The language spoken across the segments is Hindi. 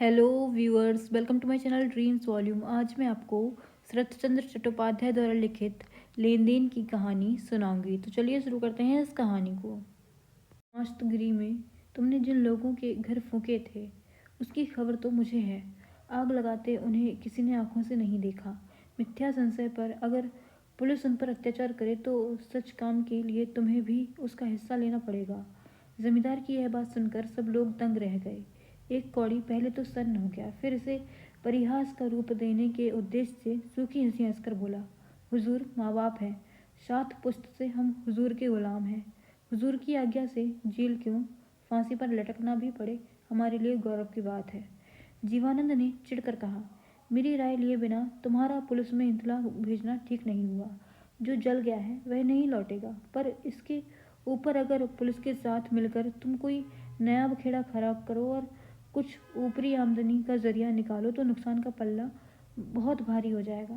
Hello viewers, welcome to my channel dreams volume. आज मैं आपको शरत चंद्र चट्टोपाध्याय द्वारा लिखित लेन देन की कहानी सुनाऊंगी। तो चलिए शुरू करते हैं इस कहानी को। मस्तगिरी में तुमने जिन लोगों के घर फूके थे उसकी खबर तो मुझे है। आग लगाते उन्हें किसी ने आंखों से नहीं देखा। मिथ्या संशय पर अगर पुलिस उन पर अत्याचार करे तो सच काम के लिए तुम्हें भी उसका हिस्सा लेना पड़ेगा। जमींदार की यह बात सुनकर सब लोग दंग रह गए। एक कौड़ी पहले तो सन्न हो गया, फिर इसे परिहास का रूप देने के उद्देश्य से सूखी हंसी हंसकर बोला, हुजूर माँ बाप हैं, सात पुश्त से हम हुजूर के गुलाम हैं। हुजूर की आज्ञा से जेल क्यों, फांसी पर लटकना भी पड़े हमारे लिए गौरव की बात है। जीवानंद ने चिढ़कर कहा, मेरी राय लिए बिना तुम्हारा पुलिस में इंतला भेजना ठीक नहीं हुआ। जो जल गया है वह नहीं लौटेगा, पर इसके ऊपर अगर पुलिस के साथ मिलकर तुम कोई नया बखेड़ा खराब करो और कुछ ऊपरी आमदनी का जरिया निकालो तो नुकसान का पल्ला बहुत भारी हो जाएगा।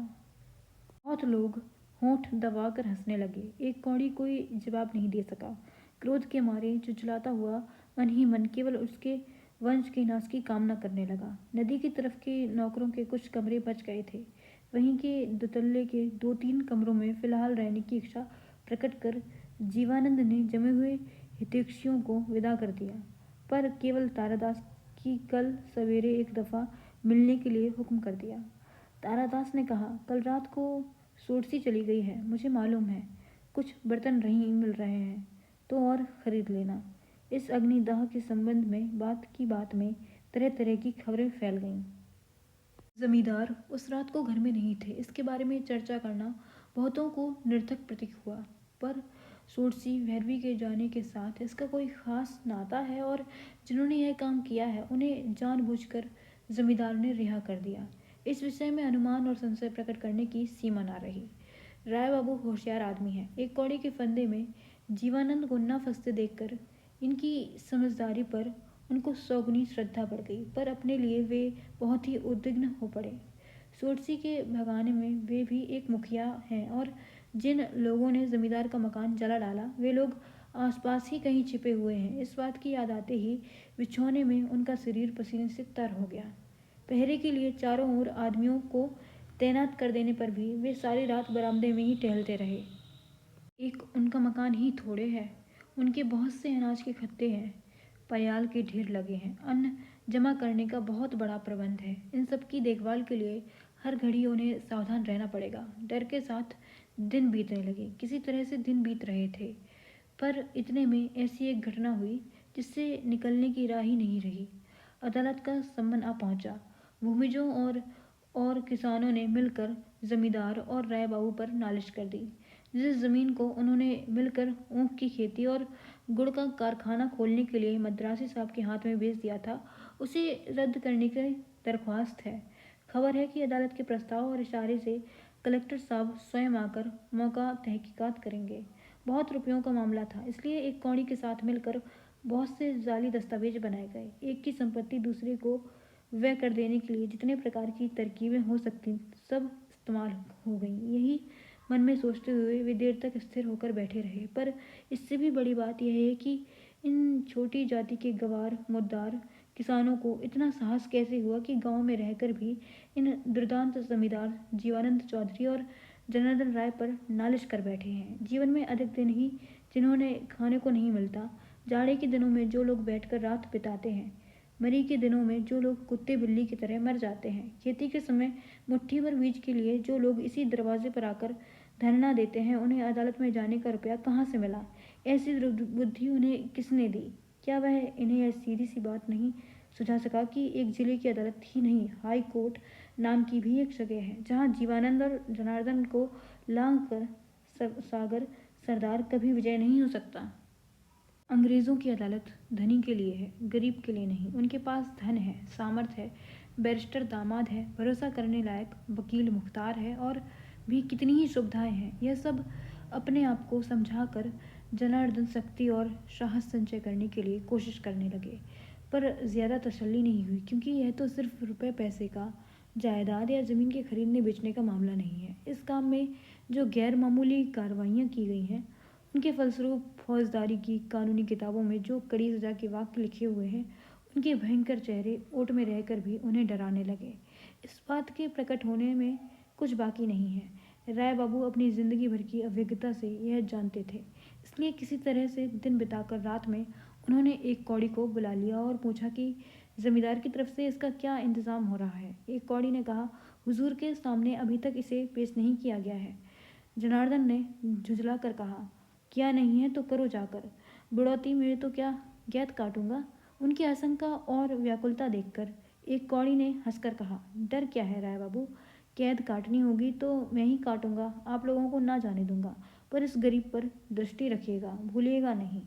बहुत लोग होंठ दबाकर हंसने लगे। एक कौड़ी कोई जवाब नहीं दे सका। क्रोध के मारे चुचलाता हुआ मन ही मन केवल उसके वंश के नाश की कामना करने लगा। नदी की तरफ के नौकरों के कुछ कमरे बच गए थे। वहीं के दुतल्ले के 2-3 कमरों में फिलहाल रहने की इच्छा प्रकट कर जीवानंद ने जमे हुए हितैषियों को विदा कर दिया, पर केवल तारादास की कल सवेरे एक दफ़ा मिलने के लिए हुक्म कर दिया। तारादास ने कहा, कल रात को सोडसी चली गई है, मुझे मालूम है। कुछ बर्तन नहीं मिल रहे हैं तो और खरीद लेना। इस अग्निदाह के संबंध में बात में तरह तरह की खबरें फैल गईं। जमींदार उस रात को घर में नहीं थे। इसके बारे में चर्चा करना बहुतों को निरर्थक प्रतीत हुआ, पर सोडसी भैरवी के जाने के साथ इसका कोई खास नाता है और जिन्होंने यह काम किया है उन्हें जानबूझकर जमींदार ने रिहा कर दिया। इस विषय में अनुमान और संशय प्रकट करने की सीमा न रही। राय बाबू होशियार आदमी है। एक कौड़ी के फंदे में जीवानंद को न फंसते देखकर इनकी समझदारी पर उनको सौगुनी श्रद्धा बढ़ गई, पर अपने लिए वे बहुत ही उद्विग्न हो पड़े। सोडसी के भगाने में वे भी एक मुखिया हैं और जिन लोगों ने जमींदार का मकान जला डाला वे लोग आसपास ही कहीं छिपे हुए हैं। इस बात की याद आते ही बिछौने में उनका शरीर पसीने से तर हो गया। पहरे के लिए चारों ओर आदमियों को तैनात कर देने पर भी वे सारी रात बरामदे में ही टहलते रहे। एक उनका मकान ही थोड़े है, उनके बहुत से अनाज के खत्ते हैं, पयाल के ढेर लगे हैं, अन्न जमा करने का बहुत बड़ा प्रबंध है। इन सब की देखभाल के लिए हर घड़ी उन्हें सावधान रहना पड़ेगा। डर के साथ दिन बीतने लगे। किसी तरह से दिन बीत रहे थे, पर इतने में ऐसी एक घटना हुई जिससे निकलने की राह ही नहीं रही। अदालत का सम्मन आ पहुंचा। भूमिजों और किसानों ने मिलकर जमींदार और राय बाबू पर नालिश कर दी। जिस जमीन को उन्होंने मिलकर ऊख की खेती और गुड़ का कारखाना खोलने के लिए मद्रासी साहब के हाथ में बेच दिया था, उसे रद्द करने की दरख्वास्त है। खबर है कि अदालत के प्रस्ताव और इशारे से कलेक्टर साहब स्वयं आकर मौका तहकीकात करेंगे। बहुत रुपयों का मामला था, इसलिए एक कौड़ी के साथ मिलकर बहुत से जाली दस्तावेज बनाए गए। एक की संपत्ति दूसरे को व्यय कर देने के लिए जितने प्रकार की तरकीबें हो सकती सब इस्तेमाल हो गई। यही मन में सोचते हुए वे देर तक स्थिर होकर बैठे रहे, पर इससे भी बड़ी बात यह है कि इन छोटी जाति के गवार मुद्दार किसानों को इतना साहस कैसे हुआ कि गांव में रहकर भी इन दुर्दांत जमींदार जीवानंद चौधरी और जनार्दन राय पर नालिश कर बैठे हैं। जीवन में अधिक दिन ही जिन्होंने खाने को नहीं मिलता, जाड़े के दिनों में जो लोग बैठकर रात बिताते हैं, मरी के दिनों में जो लोग कुत्ते बिल्ली की तरह मर जाते हैं, खेती के समय मुट्ठी भर बीज के लिए जो लोग इसी दरवाजे पर आकर धरना देते हैं, उन्हें अदालत में जाने का रुपया कहाँ से मिला? ऐसी बुद्धि उन्हें किसने दी? क्या वह इन्हें यह सीधी सी बात नहीं सुझा सका कि एक जिले की अदालत ही नहीं, हाई कोर्ट नाम की भी एक जगह है जहाँ जीवानंद और जनार्दन को लांघ कर सागर सरदार कभी विजय नहीं हो सकता। अंग्रेज़ों की अदालत धनी के लिए है, गरीब के लिए नहीं। उनके पास धन है, सामर्थ्य है, बैरिस्टर दामाद है, भरोसा करने लायक वकील मुख्तार है और भी कितनी ही सुविधाएं हैं। यह सब अपने आप को समझाकर जनार्दन शक्ति और साहस संचय करने के लिए कोशिश करने लगे, पर ज़्यादा तसल्ली नहीं हुई, क्योंकि यह तो सिर्फ रुपए पैसे का, जायदाद या ज़मीन के खरीदने बेचने का मामला नहीं है। इस काम में जो गैर मामूली कार्रवाइयाँ की गई हैं उनके फलस्वरूप फौजदारी की कानूनी किताबों में जो कड़ी सजा के वाक्य लिखे हुए हैं उनके भयंकर चेहरे ओट में रहकर भी उन्हें डराने लगे। इस बात के प्रकट होने में कुछ बाकी नहीं है। राय बाबू अपनी जिंदगी भर की अभिज्ञता से यह जानते थे, इसलिए किसी तरह से दिन बिताकर रात में उन्होंने एक कौड़ी को बुला लिया और पूछा कि जमींदार की तरफ से इसका क्या इंतजाम हो रहा है। एक कौड़ी ने कहा, हुजूर के सामने अभी तक इसे पेश नहीं किया गया है। जनार्दन ने झुंझला कर कहा, किया नहीं है तो करो जाकर, बुढ़ौती मेरे तो क्या गैत काटूंगा। उनकी आशंका और व्याकुलता देखकर एक कौड़ी ने हंसकर कहा, डर क्या है राय बाबू, कैद काटनी होगी तो मैं ही काटूंगा, आप लोगों को ना जाने दूंगा, पर इस गरीब पर दृष्टि रखिएगा, भूलिएगा नहीं।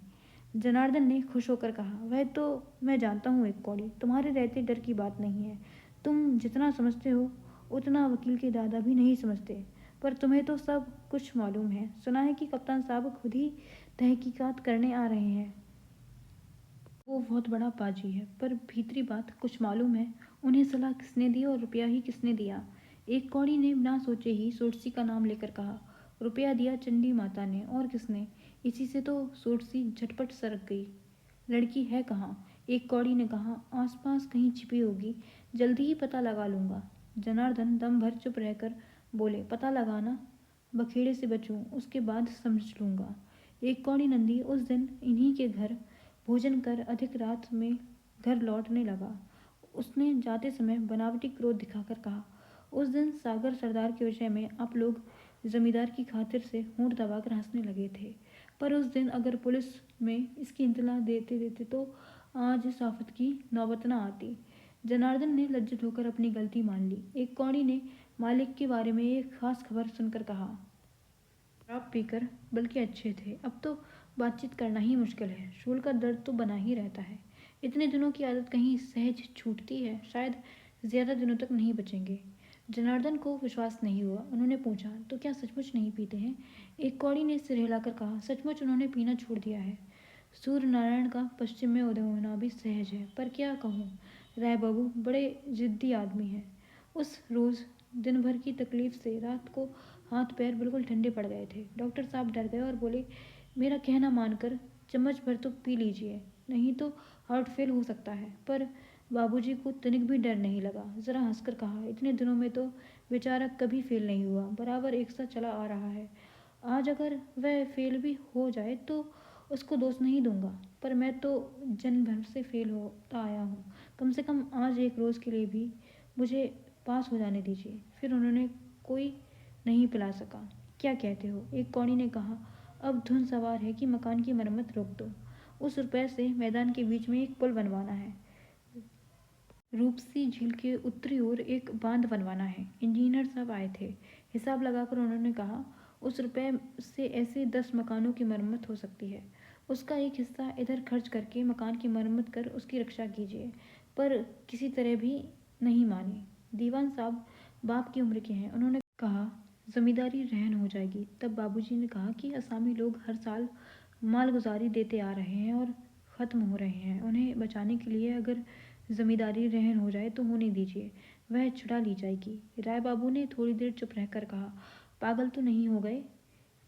जनार्दन ने खुश होकर कहा, वह तो मैं जानता हूँ एक कौड़ी, तुम्हारे रहते डर की बात नहीं है। तुम जितना समझते हो उतना वकील के दादा भी नहीं समझते, पर तुम्हें तो सब कुछ मालूम है। सुना है कि कप्तान साहब खुद ही तहकीकात करने आ रहे हैं। वो बहुत बड़ा पाजी है, पर भीतरी बात कुछ मालूम है। उन्हें सलाह किसने दी और रुपया ही किसने दिया। एक कौड़ी ने बिना सोचे ही सोटसी का नाम लेकर कहा, रुपया दिया चंडी माता ने, और किसने। इसी से तो सोटसी झटपट सरक गई। लड़की है कहाँ? एक कौड़ी ने कहा, आसपास कहीं छिपी होगी, जल्दी ही पता लगा लूंगा। जनार्दन दम भर चुप रहकर बोले, पता लगाना, बखेड़े से बचूं, उसके बाद समझ लूंगा। एक कौड़ी नंदी उस दिन इन्हीं के घर भोजन कर अधिक रात में घर लौटने लगा। उसने जाते समय बनावटी क्रोध दिखाकर कहा, उस दिन सागर सरदार के विषय में आप लोग जमींदार की खातिर से होंठ दबाकर हंसने लगे थे, पर उस दिन अगर पुलिस में इसकी इत्तला देते देते तो आज इस आफत की नौबत न आती। जनार्दन ने लज्जित होकर अपनी गलती मान ली। एक कौड़ी ने मालिक के बारे में एक खास खबर सुनकर कहा, शराब पीकर बल्कि अच्छे थे, अब तो बातचीत करना ही मुश्किल है, शूल का दर्द तो बना ही रहता है। इतने दिनों की आदत कहीं सहज छूटती है, शायद ज्यादा दिनों तक नहीं बचेंगे। जनार्दन को विश्वास नहीं हुआ। उन्होंने पूछा, तो क्या सचमुच नहीं पीते हैं? एक कौड़ी ने सिर हिलाकर कहा, सचमुच उन्होंने पीना छोड़ दिया है। सूर्य नारायण का पश्चिम में उदय होना भी सहज है, पर क्या कहूँ, राय बाबू बड़े जिद्दी आदमी हैं। उस रोज दिन भर की तकलीफ से रात को हाथ पैर बिल्कुल ठंडे पड़ गए थे। डॉक्टर साहब डर गए और बोले, मेरा कहना मानकर चम्मच भर तो पी लीजिए, नहीं तो हार्ट फेल हो सकता है। पर बाबूजी को तनिक भी डर नहीं लगा। जरा हंसकर कहा, इतने दिनों में तो बेचारा कभी फेल नहीं हुआ, बराबर एक सा चला आ रहा है। आज अगर वह फेल भी हो जाए तो उसको दोष नहीं दूंगा, पर मैं तो जन्म भर से फेल होता आया हूँ, कम से कम आज एक रोज़ के लिए भी मुझे पास हो जाने दीजिए। फिर उन्होंने कोई नहीं पिला सका। क्या कहते हो? एक कौड़ी ने कहा, अब धुन सवार है कि मकान की मरम्मत रोक दो। उस रुपए से मैदान के बीच में एक पुल बनवाना है, रूपसी झील के उत्तरी ओर एक बांध बनवाना है। इंजीनियर सब आए थे। हिसाब लगाकर उन्होंने कहा, उस रुपए से ऐसे 10 मकानों की मरम्मत हो सकती है। उसका एक हिस्सा इधर खर्च करके मकान की मरम्मत कर उसकी रक्षा कीजिए। पर किसी तरह भी नहीं माने। दीवान साहब बाप की उम्र के हैं। उन्होंने कहा, जमींदारी रहन हो जाएगी। तब बाबूजी ने कहा कि असामी लोग हर साल मालगुजारी देते आ रहे हैं और ख़त्म हो रहे हैं, उन्हें बचाने के लिए अगर जमींदारी रहन हो जाए तो होने दीजिए, वह छुड़ा ली जाएगी। राय बाबू ने थोड़ी देर चुप रहकर कहा, पागल तो नहीं हो गए?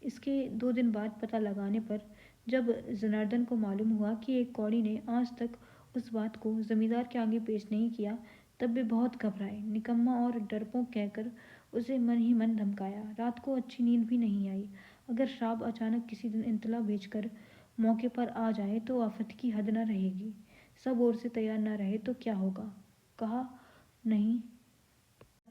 इसके 2 दिन बाद पता लगाने पर जब जनार्दन को मालूम हुआ कि एक कौड़ी ने आज तक उस बात को जमींदार के आगे पेश नहीं किया, तब वे बहुत घबराए। निकम्मा और डरपोक कहकर उसे मन ही मन धमकाया। रात को अच्छी नींद भी नहीं आई। अगर साहब अचानक किसी दिन इंतला भेजकर मौके पर आ जाए तो आफत की हद न रहेगी। सब ओर से तैयार न रहे तो क्या होगा? कहा नहीं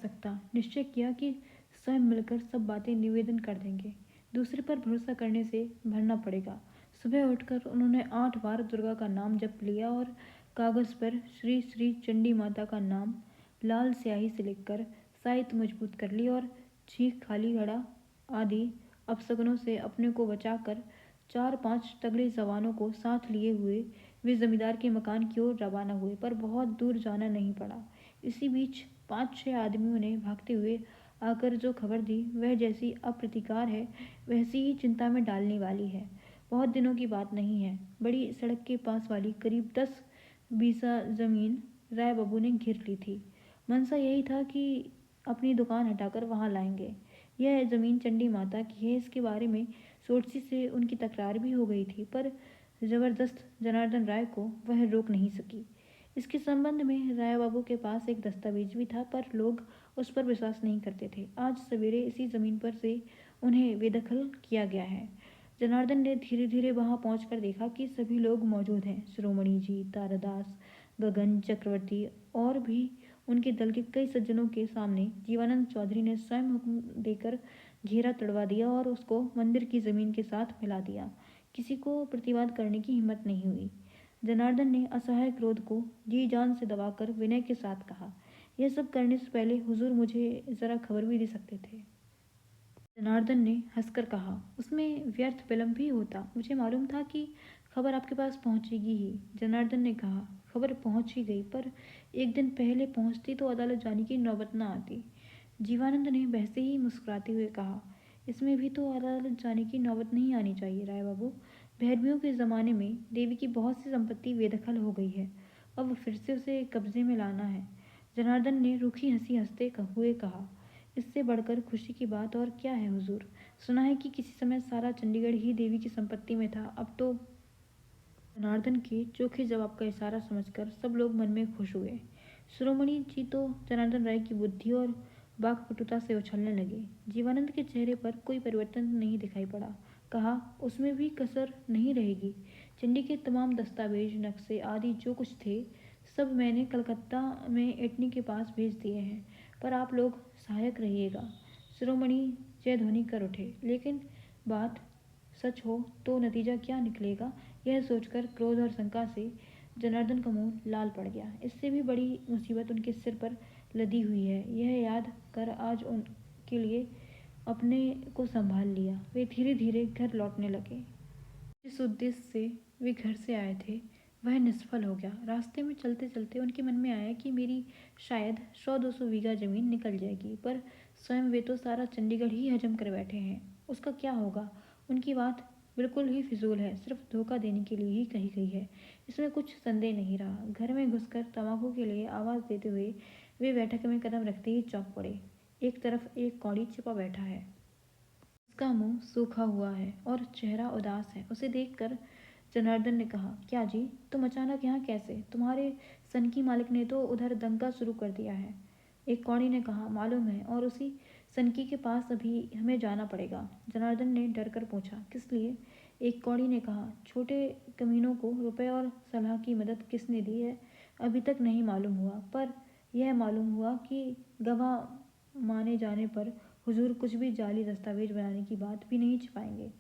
सकता। निश्चय किया कि स्वयं मिलकर सब बातें निवेदन कर देंगे। दूसरे पर भरोसा करने से भरना पड़ेगा। सुबह उठकर उन्होंने 8 बार दुर्गा का नाम जप लिया और कागज पर श्री श्री चंडी माता का नाम लाल स्याही से लिखकर साइत मजबूत कर ली और छींक खाली घड़ा आदि अपशगुनों से अपने को बचाकर 4-5 तगड़े जवानों को साथ लिए हुए वे जमींदार के मकान की ओर रवाना हुए, पर बहुत दूर जाना नहीं पड़ा। इसी बीच 5-6 आदमियों ने भागते हुए आकर जो खबर दी वह जैसी अप्रतिकार है वैसी ही चिंता में डालने वाली है। बहुत दिनों की बात नहीं है। बड़ी सड़क के पास वाली करीब 10 बीसा जमीन राय बाबू ने घेर ली थी। मनसा यही था कि अपनी दुकान हटाकर वहां लाएंगे। यह जमीन चंडी माता की है। इसके बारे में सोटसी से उनकी तकरार भी हो गई थी, पर जबरदस्त जनार्दन राय को वह रोक नहीं सकी। इसके संबंध में राय बाबू के पास एक दस्तावेज भी था, पर लोग उस पर विश्वास नहीं करते थे। आज सवेरे इसी जमीन पर से उन्हें बेदखल किया गया है। जनार्दन ने धीरे धीरे वहां पहुंचकर देखा कि सभी लोग मौजूद हैं। शिरोमणि जी, तारादास, गगन चक्रवर्ती और भी उनके दल के कई सज्जनों के सामने जीवानंद चौधरी ने स्वयं हुक्म देकर घेरा तड़वा दिया और उसको मंदिर की जमीन के साथ मिला दिया। किसी को प्रतिवाद करने की हिम्मत नहीं हुई। जनार्दन ने असहाय क्रोध को जी जान से दबाकर विनय के साथ कहा, यह सब करने से पहले हुजूर मुझे जरा खबर भी दे सकते थे। जनार्दन ने हंसकर कहा, उसमें व्यर्थ विलंब भी होता। मुझे मालूम था कि खबर आपके पास पहुंचेगी ही। जनार्दन ने कहा, खबर पहुंच ही गई, पर एक दिन पहले पहुंचती तो अदालत जाने की नौबत न आती। जीवानंद ने वैसे ही मुस्कुराते हुए कहा, इसमें भी तो अदालत जाने की नौबत नहीं आनी चाहिए राय बाबू। भैरवियों के ज़माने में देवी की बहुत सी संपत्ति बेदखल हो गई है, अब फिर से उसे कब्जे में लाना है। जनार्दन ने रूखी हंसी हंसते हुए कहा, इससे बढ़कर खुशी की बात और क्या है हुजूर। सुना है कि किसी समय सारा चंडीगढ़ ही देवी की संपत्ति में था, अब तो। जनार्दन के चोखे जवाब का इशारा समझकर सब लोग मन में खुश हुए। शिरोमणि जी तो जनार्दन राय की बुद्धि और वाक्पटुता से उछलने लगे। जीवानंद के चेहरे पर कोई परिवर्तन नहीं दिखाई पड़ा। कहा, उसमें भी कसर नहीं रहेगी। चंडी के तमाम दस्तावेज, नक्शे आदि जो कुछ थे, सब मैंने कलकत्ता में एटनी के पास भेज दिए हैं, पर आप लोग सहायक रहिएगा। शिरोमणि जयध्वनि कर उठे। लेकिन बात सच हो तो नतीजा क्या निकलेगा, यह सोचकर क्रोध और शंका से जनार्दन का मुंह लाल पड़ गया। इससे भी बड़ी मुसीबत उनके सिर पर लदी हुई है, यह याद कर आज उनके लिए अपने को संभाल लिया। वे धीरे धीरे घर लौटने लगे। जिस उद्देश्य से वे घर से आए थे वह निष्फल हो गया। रास्ते में चलते चलते उनके मन में आया कि मेरी शायद 100-200 बीघा जमीन निकल जाएगी, पर स्वयं वे तो सारा चंडीगढ़ ही हजम कर बैठे हैं, उसका क्या होगा। उनकी बात बिल्कुल ही फिजूल है, सिर्फ धोखा देने के लिए ही कही गई है, इसमें कुछ संदेह नहीं रहा। घर में घुसकर तंबाकू के लिए आवाज़ देते हुए वे बैठक में कदम रखते ही चौंक पड़े। एक तरफ एक कौड़ी छिपा बैठा है, उसका मुंह सूखा हुआ है और चेहरा उदास है। उसे देखकर जनार्दन ने कहा, क्या जी, तुम अचानक यहाँ कैसे? तुम्हारे सनकी मालिक ने तो उधर दंगा शुरू कर दिया है। एक कौड़ी ने कहा, मालूम है, और उसी सनकी के पास अभी हमें जाना पड़ेगा। जनार्दन ने डर कर पूछा, किस लिए? एक कौड़ी ने कहा, छोटे कमीनों को रुपए और सलाह की मदद किसने दी है अभी तक नहीं मालूम हुआ, पर यह मालूम हुआ कि गवाह माने जाने पर हुजूर कुछ भी जाली दस्तावेज बनाने की बात भी नहीं छिपाएंगे।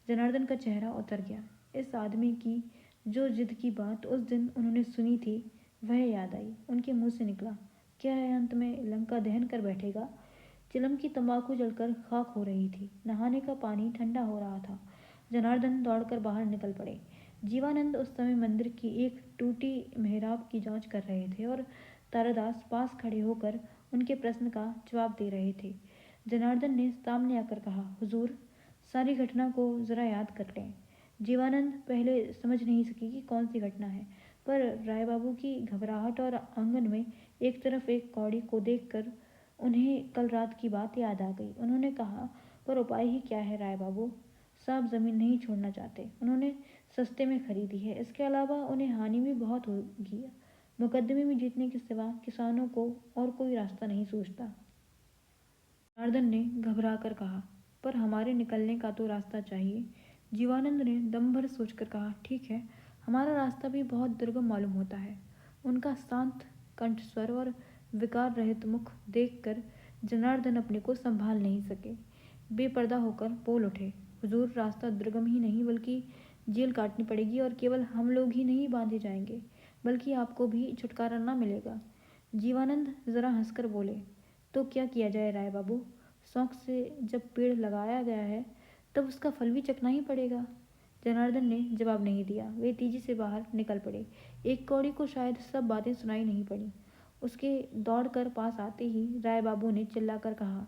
जनार्दन का चेहरा उतर गया। इस आदमी की जो जिद की बात उस दिन उन्होंने सुनी थी वह याद आई। उनके मुंह से निकला, क्या है अंत में लंका दहन कर बैठेगा। चिलम की तंबाकू जलकर खाक हो रही थी। नहाने का पानी ठंडा हो रहा था। जनार्दन दौड़कर बाहर निकल पड़े। जीवानंद उस समय मंदिर की एक टूटी मेहराब की जांच कर रहे थे और तारादास पास खड़े होकर उनके प्रश्न का जवाब दे रहे थे। जनार्दन ने सामने आकर कहा, हुजूर, सारी घटना को जरा याद कर लें। जीवानंद पहले समझ नहीं सकी कि कौन सी घटना है, पर राय बाबू की घबराहट और आंगन में एक तरफ एक कौड़ी को देखकर उन्हें कल रात की बात याद आ गई। उन्होंने कहा, पर उपाय ही क्या है राय बाबू, साहब जमीन नहीं छोड़ना चाहते, उन्होंने सस्ते में खरीदी है, इसके अलावा उन्हें हानि भी बहुत होगी। मुकदमे में जीतने के सिवा किसानों को और कोई रास्ता नहीं सूझता। जनार्दन ने घबरा कर कहा, पर हमारे निकलने का तो रास्ता चाहिए। जीवानंद ने दम भर सोचकर कहा, ठीक है, हमारा रास्ता भी बहुत दुर्गम मालूम होता है। उनका शांत कंठस्वर और विकार रहित मुख देखकर जनार्दन अपने को संभाल नहीं सके। बेपर्दा होकर बोल उठे, हुजूर, रास्ता दुर्गम ही नहीं बल्कि जेल काटनी पड़ेगी, और केवल हम लोग ही नहीं बांधे जाएंगे, बल्कि आपको भी छुटकारा न मिलेगा। जीवानंद जरा हंसकर बोले, तो क्या किया जाए राय बाबू, शौक से जब पेड़ लगाया गया है तब उसका फल भी चखना ही पड़ेगा। जनार्दन ने जवाब नहीं दिया। वे तेजी से बाहर निकल पड़े। एक कौड़ी को शायद सब बातें सुनाई नहीं पड़ी। उसके दौड़कर पास आते ही राय बाबू ने चिल्लाकर कहा,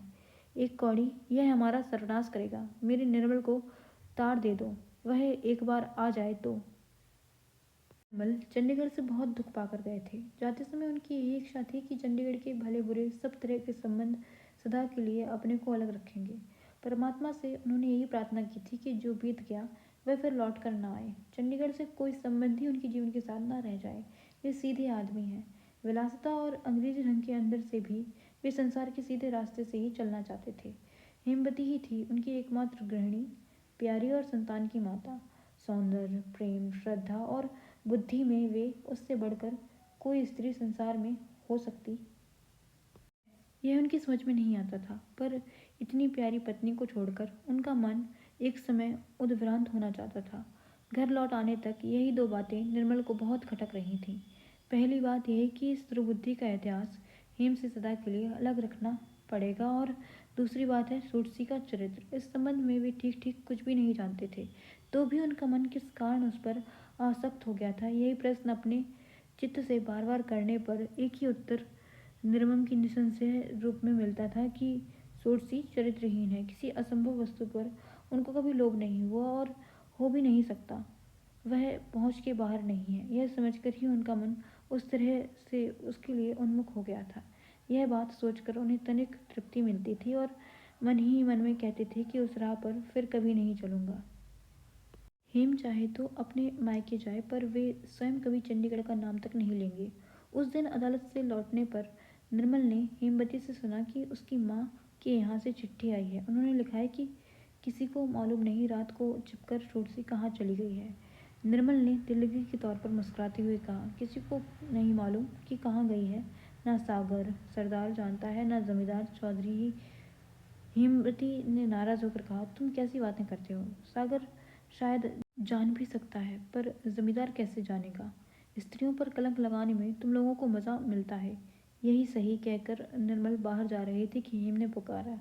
एक कौड़ी, यह हमारा सर्वनाश करेगा, मेरे निर्मल को ताड़ दे दो, वह एक बार आ जाए तो। निर्मल चंडीगढ़ से बहुत दुख पाकर गए थे। जाते समय उनकी यही इच्छा थी कि चंडीगढ़ के भले बुरे सब तरह के संबंध सदा के लिए अपने को अलग रखेंगे। परमात्मा से उन्होंने यही प्रार्थना की थी कि जो बीत गया वह फिर लौट कर न आए। चंडीगढ़ से कोई संबंध ही उनके जीवन के साथ न रह जाए। वे सीधे आदमी हैं। विलासिता और अंग्रेजी ढंग के अंदर से भी वे संसार के सीधे रास्ते से ही चलना चाहते थे। हेमवती ही थी उनकी एकमात्र गृहिणी, प्यारी और संतान की माता। सौंदर्य, प्रेम, श्रद्धा और बुद्धि में वे उससे बढ़कर कोई स्त्री संसार में हो सकती, यह उनकी समझ में नहीं आता था। पर इतनी प्यारी पत्नी को छोड़कर उनका मन एक समय उद्भ्रांत होना चाहता था। घर लौट आने तक यही दो बातें निर्मल को बहुत खटक रही थीं। पहली बात यह कि इस दुर्बुद्धि का इतिहास हेम से सदा के लिए अलग रखना पड़ेगा, और दूसरी बात है सूटसी का चरित्र। इस संबंध में वे ठीक ठीक कुछ भी नहीं जानते थे, तो भी उनका मन किस कारण उस पर आसक्त हो गया था, यही प्रश्न अपने चित्त से बार बार करने पर एक ही उत्तर निर्मम की निसंशय रूप में मिलता था कि सोर्सी चरित्रहीन है। किसी असंभव वस्तु पर उनको कभी लोभ नहीं हुआ और हो भी नहीं सकता। वह पहुंच के बाहर नहीं है, यह समझकर ही उनका मन उस तरह से उसके लिए उन्मुख हो गया था। यह बात सोचकर उन्हें तनिक तृप्ति मिलती थी और मन ही मन में कहते थे कि उस राह पर फिर कभी नहीं चलूंगा। हेम चाहे तो अपने मायके जाए, पर वे स्वयं कभी चंडीगढ़ का नाम तक नहीं लेंगे। उस दिन अदालत से लौटने पर निर्मल ने हेमवती से सुना कि उसकी माँ के यहाँ से चिट्ठी आई है। उन्होंने लिखा है कि किसी को मालूम नहीं रात को छिपकर छोटी कहाँ चली गई है। निर्मल ने दिल्लगी के तौर पर मुस्कुराते हुए कहा, किसी को नहीं मालूम कि कहाँ गई है। ना सागर सरदार जानता है, ना जमींदार चौधरी ही। हेमवती ने नाराज होकर कहा, तुम कैसी बातें करते हो? सागर शायद जान भी सकता है, पर जमींदार कैसे जानेगा? स्त्रियों पर कलंक लगाने में तुम लोगों को मजा मिलता है। यही सही कहकर निर्मल बाहर जा रही थी कि हेम ने पुकारा।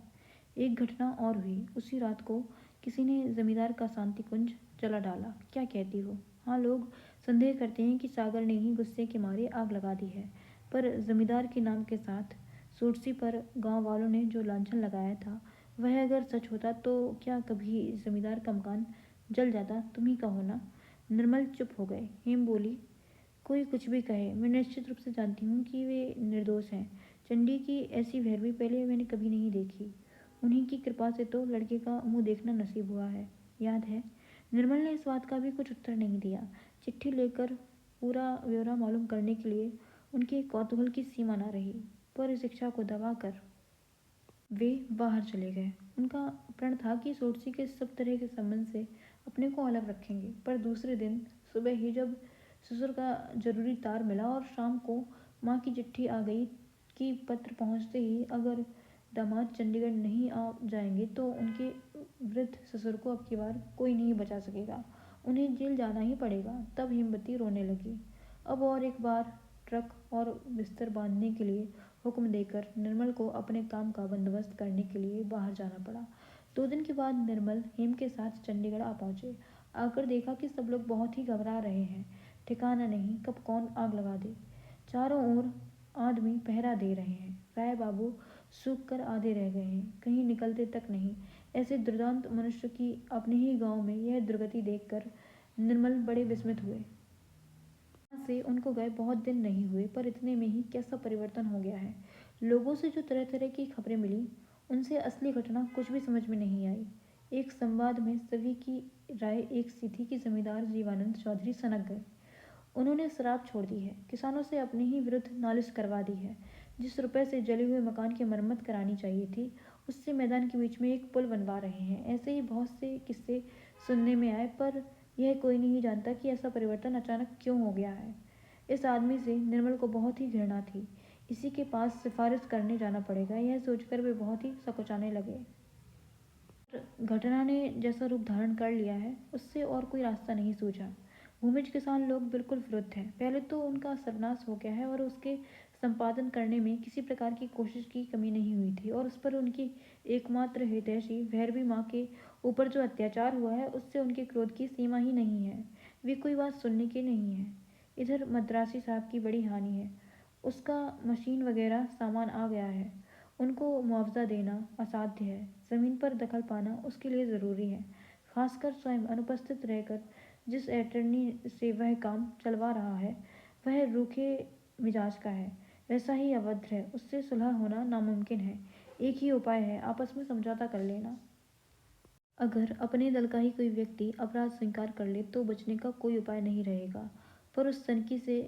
एक घटना और हुई। उसी रात को किसी ने जमींदार का शांति कुंज जला डाला। क्या कहती हो? हाँ, लोग संदेह करते हैं कि सागर ने ही गुस्से के मारे आग लगा दी है, पर जमींदार के नाम के साथ सोटसी पर गांव वालों ने जो लांछन लगाया था, वह अगर सच होता तो क्या कभी जमींदार का मकान जल जाता? तुम ही कहो ना। निर्मल चुप हो गए। हेम बोली, कोई कुछ भी कहे, मैं निश्चित रूप से जानती हूँ कि वे निर्दोष हैं। चंडी की ऐसी भैरवी पहले मैंने कभी नहीं देखी। उन्हीं की कृपा से तो लड़के का मुंह देखना नसीब हुआ है, याद है? निर्मल ने इस बात का भी कुछ उत्तर नहीं दिया। चिट्ठी लेकर पूरा ब्यौरा मालूम करने के लिए उनके कौतूहल की सीमा न रही, पर इस इच्छा को दबा कर वे बाहर चले गए। उनका प्रण था कि सोटसी के सब तरह के संबंध से अपने को अलग रखेंगे, पर दूसरे दिन सुबह ही जब ससुर का जरूरी तार मिला और शाम को माँ की चिट्ठी आ गई कि पत्र पहुँचते ही अगर दामाद चंडीगढ़ नहीं आ जाएंगे तो उनके वृद्ध ससुर को अब की बार कोई नहीं बचा सकेगा, उन्हें जेल जाना ही पड़ेगा, तब हेमवती रोने लगी। अब और एक बार ट्रक और बिस्तर बांधने के लिए हुक्म देकर निर्मल को अपने काम का बंदोबस्त करने के लिए बाहर जाना पड़ा। 2 दिन के बाद निर्मल हेम के साथ चंडीगढ़ आ पहुंचे। आकर देखा कि सब लोग बहुत ही घबरा रहे हैं। ठिकाना नहीं कब कौन आग लगा दे। चारों ओर आदमी पहरा दे रहे हैं। राय बाबू सूख कर आधे रह गए हैं, कहीं निकलते तक नहीं। ऐसे दुर्दांत मनुष्य की अपने ही गांव में यह दुर्गति देखकर निर्मल बड़े विस्मित हुए। से उनको गए बहुत दिन नहीं हुए, पर इतने में ही कैसा परिवर्तन हो गया है। लोगों से जो तरह तरह की खबरें मिली, उनसे असली घटना कुछ भी समझ में नहीं आई। एक संवाद में सभी की राय एक सी थी कि जमींदार जीवानंद चौधरी सनक गए। उन्होंने शराब छोड़ दी है, किसानों से अपने ही विरुद्ध नालिश करवा दी है। जिस रुपए से जले हुए मकान की मरम्मत करानी चाहिए थी, उससे मैदान के बीच में एक पुल बनवा रहे हैं। ऐसे ही बहुत से किस्से सुनने में आए, पर यह कोई नहीं जानता कि ऐसा परिवर्तन अचानक क्यों हो गया है। इस आदमी से निर्मल को बहुत ही घृणा थी। इसी के पास सिफारिश करने जाना पड़ेगा, यह सोचकर वे बहुत ही सकुचाने लगे। घटना ने जैसा रूप धारण कर लिया है, उससे और कोई रास्ता नहीं सूझा। भूमिज किसान लोग बिल्कुल विरुद्ध हैं। पहले तो उनका सर्वनाश हो गया है और उसके संपादन करने में किसी प्रकार की कोशिश की कमी नहीं हुई थी, और उस पर उनकी एकमात्र हितैषी भैरवी माँ के ऊपर जो अत्याचार हुआ है, उससे उनके क्रोध की सीमा ही नहीं है। वे कोई बात सुनने के नहीं है। इधर मद्रासी साहब की बड़ी हानि है, उसका मशीन वगैरह सामान आ गया है, उनको मुआवजा देना असाध्य है। ज़मीन पर दखल पाना उसके लिए ज़रूरी है, खासकर स्वयं अनुपस्थित रहकर जिस अटर्नी से वह काम चलवा रहा है, वह रूखे मिजाज का है, वैसा ही अभद्र है। उससे सुलह होना नामुमकिन है। एक ही उपाय है, आपस में समझौता कर लेना। अगर अपने दल का ही कोई व्यक्ति अपराध स्वीकार कर ले तो बचने का कोई उपाय नहीं रहेगा, पर उस सनकी से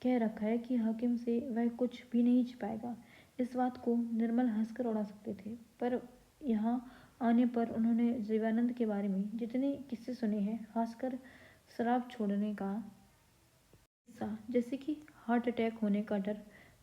कह रखा है कि हाकिम से वह कुछ भी नहीं छिपाएगा। इस बात को निर्मल हंसकर उड़ा सकते थे, पर यहाँ आने पर उन्होंने जीवानंद के बारे में जितने किस्से सुने हैं, खासकर शराब छोड़ने का किस्सा, जैसे कि हार्ट अटैक होने का डर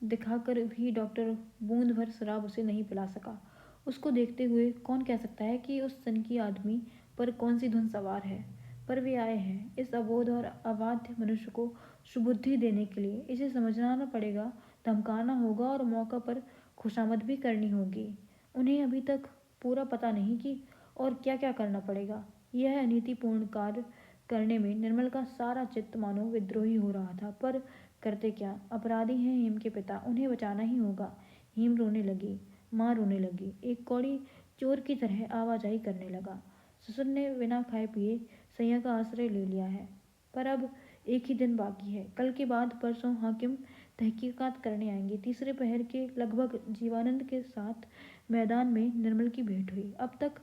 दिखाकर भी डॉक्टर बूंद भर शराब उसे नहीं पिला सका, उसको देखते हुए कौन कह सकता है कि उस सनकी आदमी पर कौन सी धुन सवार है। पर वे आए हैं इस अबोध और अबाध्य मनुष्य को सुबुद्धि देने के लिए। इसे समझाना पड़ेगा, धमकाना होगा और मौका पर खुशामद भी करनी होगी। उन्हें अभी तक पूरा पता नहीं कि और क्या क्या करना पड़ेगा। यह अनीतिपूर्ण कार्य करने में निर्मल का सारा चित्त मानो विद्रोही हो रहा था, पर करते क्या, अपराधी हैं हेम के पिता, उन्हें बचाना ही होगा। हेम रोने लगी, माँ रोने लगी, एक कौड़ी चोर की तरह आवाजाही करने लगा। ससुर ने बिना खाए पिए सैया का आश्रय ले लिया है, पर अब एक ही दिन बाकी है। कल के बाद परसों हाकिम तहकीकात करने आएंगे। तीसरे पहर के लगभग जीवानंद के साथ मैदान में निर्मल की भेंट हुई। अब तक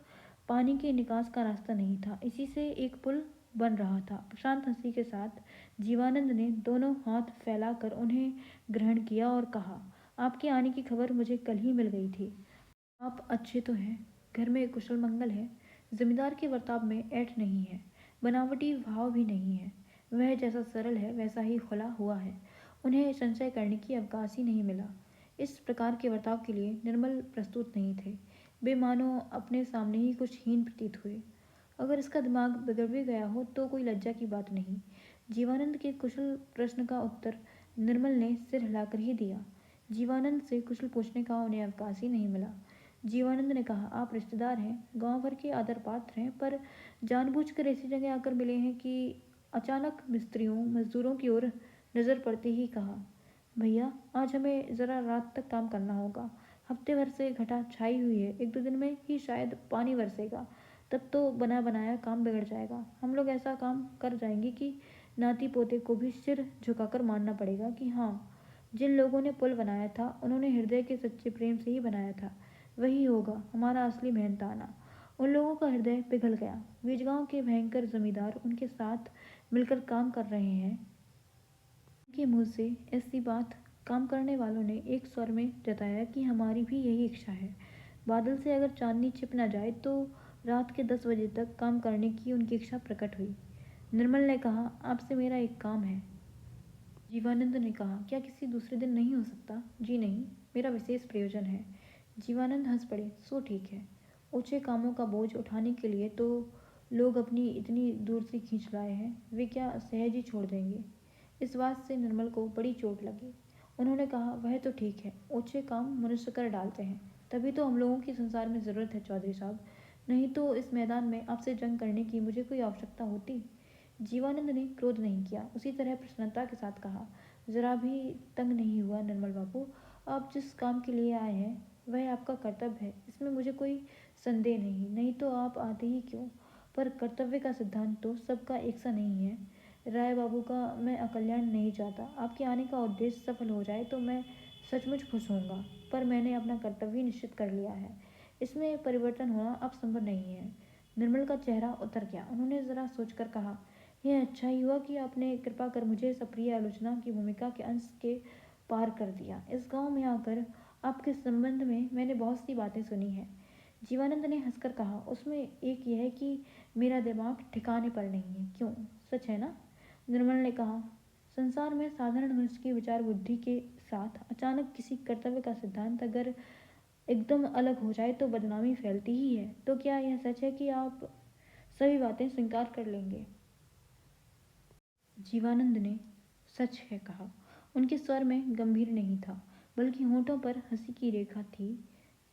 पानी के निकास का रास्ता नहीं था, इसी से एक पुल बन रहा था। प्रशांत हंसी के साथ जीवानंद ने दोनों हाथ फैलाकर उन्हें ग्रहण किया और कहा, आपके आने की खबर मुझे कल ही मिल गई थी। आप अच्छे तो हैं, घर में कुशल मंगल है। जमींदार के बर्ताव में ऐठ नहीं है, बनावटी भाव भी नहीं है। वह जैसा सरल है वैसा ही खुला हुआ है। उन्हें संशय करने की अवकाश ही नहीं मिला। इस प्रकार के बर्ताव के लिए निर्मल प्रस्तुत नहीं थे। वे मानो अपने सामने ही कुछ हीन प्रतीत हुए। अगर इसका दिमाग बिगड़ भी गया हो तो कोई लज्जा की बात नहीं। जीवानंद के कुशल प्रश्न का उत्तर निर्मल ने सिर हिलाकर ही दिया। जीवानंद से कुशल पूछने का उन्हें अवकाश ही नहीं मिला। जीवानंद ने कहा, आप रिश्तेदार हैं, गांव भर के आदर पात्र हैं, पर जानबूझकर ऐसी जगह आकर मिले हैं कि अचानक मिस्त्रियों मजदूरों की ओर नज़र पड़ते ही कहा, भैया आज हमें ज़रा रात तक काम करना होगा। हफ्ते भर से घटा छाई हुई है, एक दो दिन में ही शायद पानी बरसेगा, तब तो बना बनाया काम बिगड़ जाएगा। हम लोग ऐसा काम कर जाएंगे कि नाती पोते को भी सिर झुकाकर मानना पड़ेगा कि हाँ, जिन लोगों ने पुल बनाया था उन्होंने हृदय के सच्चे प्रेम से ही बनाया था। वही होगा हमारा असली मेहनताना। उन लोगों का हृदय पिघल गया। बीजगांव के भयंकर जमींदार उनके साथ मिलकर काम कर रहे हैं। उनके मुंह से ऐसी बात काम करने वालों ने एक स्वर में जताया कि हमारी भी यही इच्छा है। बादल से अगर चांदनी छिप न जाए तो रात के 10 बजे तक काम करने की उनकी इच्छा प्रकट हुई। निर्मल ने कहा, आपसे मेरा एक काम है। जीवानंद ने कहा, क्या किसी दूसरे दिन नहीं हो सकता? जी नहीं, मेरा विशेष प्रयोजन है। जीवानंद हंस पड़े, सो ठीक है। ऊंचे कामों का बोझ उठाने के लिए तो लोग अपनी इतनी दूर से खींच लाए हैं, वे क्या सहज ही छोड़ देंगे? इस बात से निर्मल को बड़ी चोट लगी। उन्होंने कहा, वह तो ठीक है, ऊंचे काम मनुष्य कर डालते हैं, तभी तो हम लोगों की संसार में ज़रूरत है चौधरी साहब, नहीं तो इस मैदान में आपसे जंग करने की मुझे कोई आवश्यकता होती। जीवानंद ने क्रोध नहीं किया, उसी तरह प्रसन्नता के साथ कहा, जरा भी तंग नहीं हुआ निर्मल बाबू। आप जिस काम के लिए आए हैं वह आपका कर्तव्य है, इसमें मुझे कोई संदेह नहीं, नहीं तो आप आते ही क्यों? पर कर्तव्य का सिद्धांत तो सबका एक सा नहीं है। राय बाबू का मैं अकल्याण नहीं चाहता। आपके आने का उद्देश्य सफल हो जाए तो मैं सचमुच खुश होऊंगा, पर मैंने अपना कर्तव्य निश्चित कर लिया है, इसमें परिवर्तन होना अब संभव नहीं है। निर्मल का चेहरा उतर गया। उन्होंने जरा सोचकर कहा, यह अच्छा ही हुआ कि आपने कृपा कर मुझे सप्रिय आलोचना की भूमिका के अंश के पार कर दिया। इस गांव में आकर आपके संबंध में मैंने बहुत सी बातें सुनी हैं। जीवानंद ने हंसकर कहा, उसमें एक यह है कि मेरा दिमाग ठिकाने पर नहीं है। क्यों, सच है ना? निर्मल ने कहा, संसार में साधारण मनुष्य की विचार बुद्धि के साथ अचानक किसी कर्तव्य का सिद्धांत अगर एकदम अलग हो जाए तो बदनामी फैलती ही है। तो क्या यह सच है कि आप सभी बातें स्वीकार कर लेंगे? जीवानंद ने सच है कहा। उनके स्वर में गंभीर नहीं था, बल्कि होठों पर हंसी की रेखा थी।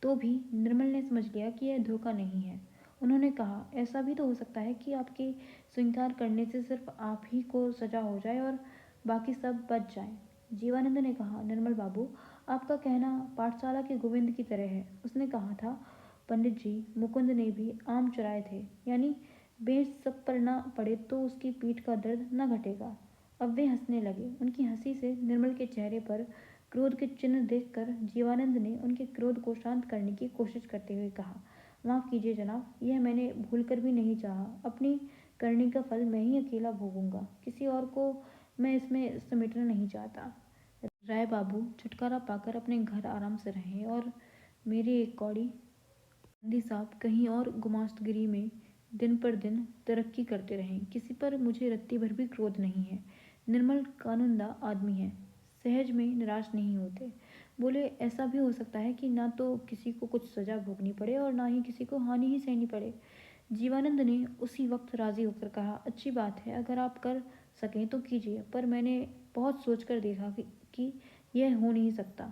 तो भी निर्मल ने समझ लिया कि यह धोखा नहीं है। उन्होंने कहा, ऐसा भी तो हो सकता है कि आपके स्वीकार करने से सिर्फ आप ही को सजा हो जाए और बाकी सब बच जाए। जीवानंद ने कहा, निर्मल बाबू, आपका कहना पाठशाला के गोविंद की तरह है। उसने कहा था, पंडित जी, मुकुंद ने भी आम चुराए थे, यानी बेच सब पर न पड़े तो उसकी पीठ का दर्द न घटेगा। अब वे हंसने लगे। उनकी हंसी से निर्मल के चेहरे पर क्रोध के चिन्ह देखकर जीवानंद ने उनके क्रोध को शांत करने की कोशिश करते हुए कहा, माफ़ कीजिए जनाब, यह मैंने भूल कर भी नहीं चाहा। अपनी करनी का फल मैं ही अकेला भोगूंगा, किसी और को मैं इसमें समेटना नहीं चाहता। राय बाबू छुटकारा पाकर अपने घर आराम से रहे और मेरे एक कौड़ी गांधी साहब कहीं और गुमास्तगिरी में दिन पर दिन तरक्की करते रहें। किसी पर मुझे रत्ती भर भी क्रोध नहीं है। निर्मल कानूनदा आदमी है, सहज में निराश नहीं होते। बोले ऐसा भी हो सकता है कि ना तो किसी को कुछ सजा भोगनी पड़े और ना ही किसी को हानि ही सहनी पड़े। जीवानंद ने उसी वक्त राजी होकर कहा, अच्छी बात है, अगर आप कर सकें तो कीजिए, पर मैंने बहुत सोच कर देखा कि यह हो नहीं सकता।